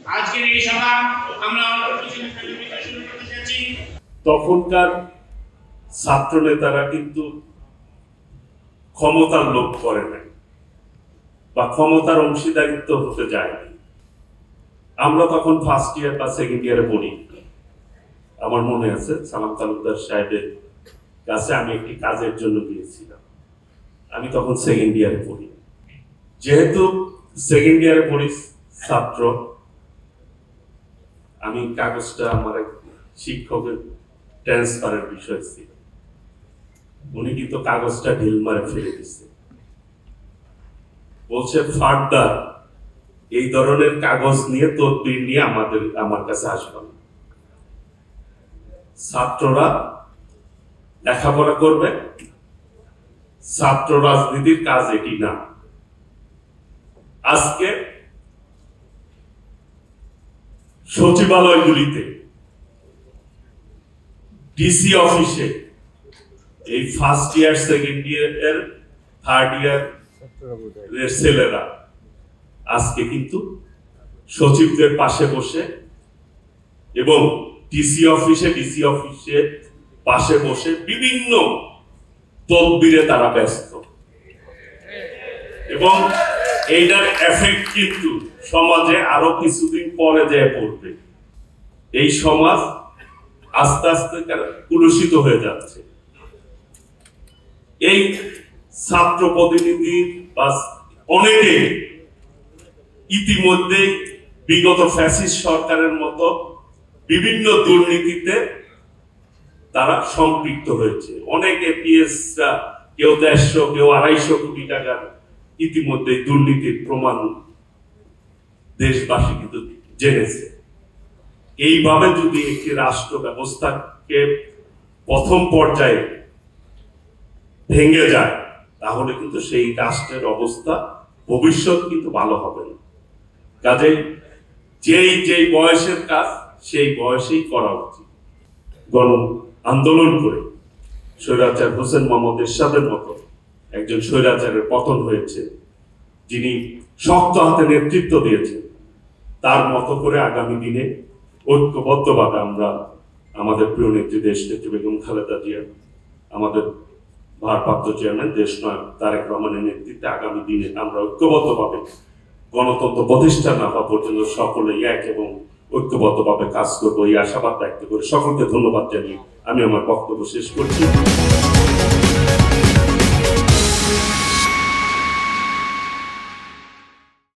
আজকের এই সভা আমরা অল্প কিছু শুরু করতে যাচ্ছি। তখনকার ছাত্র নেতারা কিন্তু ক্ষমতার লোভ করে নাই বা ক্ষমতার অংশীদারিত্ব হতে যায়নি। আমরা তখন ফার্স্ট ইয়ার বা সেকেন্ড ইয়ারে পড়ি। আমার মনে আছে সালাম তালুকদার সাহেবের কাছে আমি একটি কাজের জন্য গিয়েছিলাম। আমি তখন সেকেন্ড ইয়ারে পড়ি। যেহেতু সেকেন্ড ইয়ারে পড়ি ছাত্র, আমি কাগজটা আমার এক শিক্ষকের ট্রান্সফারের বিষয় ছিল। উনি কিন্তু কাগজটা ঢিল মারে ফেলে দিচ্ছে, বলছে ফার্দার এই ধরনের কাগজ নিয়ে তদবির নিয়ে আমার কাছে আসবেন। ছাত্ররা লেখাপড়া করবে, ছাত্র রাজনীতির কাজ এটি না। আজকে সচিবালয়গুলিতে, ডিসি অফিসে এই first year second year third year ছেলেরা আজকে কিন্তু সচিবদের পাশে বসে এবং ডিসি অফিসে পাশে বসে বিভিন্ন তদবিরে তারা ব্যস্ত, এবং এইটার এফেক্ট কিন্তু সমাজে আরো কিছুদিন পরে যেয়ে পড়বে। এই সমাজ আস্তে আস্তে কুলুষিত হয়ে যাচ্ছে। এই ছাত্র প্রতিনিধি বা অনেকে ইতিমধ্যে বিগত ফ্যাসিস্ট সরকারের মতো বিভিন্ন দুর্নীতিতে তারা সম্পৃক্ত হয়েছে। অনেকে পিএসরা, কেউ 150 কেউ 250 কোটি টাকা ইতিমধ্যে দুর্নীতির প্রমাণ দেশবাসী কিন্তু জেনেছে। এইভাবে যদি একটি রাষ্ট্র ব্যবস্থাকে প্রথম পর্যায়ে ভেঙে যায়, তাহলে কিন্তু সেই রাষ্ট্রের অবস্থা ভবিষ্যৎ কিন্তু ভালো হবে না। কাজেই যেই বয়সের কাজ সেই বয়সেই করা উচিত। গণ আন্দোলন করে স্বৈরাচার হোসেন মোহাম্মদ এরশাদের মতো একজন স্বৈরাচারের পতন হয়েছে, যিনি শক্ত হাতে নেতৃত্ব দিয়েছেন। তার মতো করে আগামী দিনে ঐক্যবদ্ধভাবে আমরা আমাদের প্রিয় নেত্রী দেশনেত্রী বেগম খালেদা জিয়া, আমাদের ভারপ্রাপ্ত চেয়ারম্যান দেশনায়ক তারেক রহমানের নেতৃত্বে আগামী দিনে আমরা ঐক্যবদ্ধভাবে গণতন্ত্র প্রতিষ্ঠা না হওয়া পর্যন্ত সকলে এক এবং ঐক্যবদ্ধভাবে কাজ করবো, এই আশাবাদ ব্যক্ত করে সকলকে ধন্যবাদ জানিয়ে আমি আমার বক্তব্য শেষ করছি।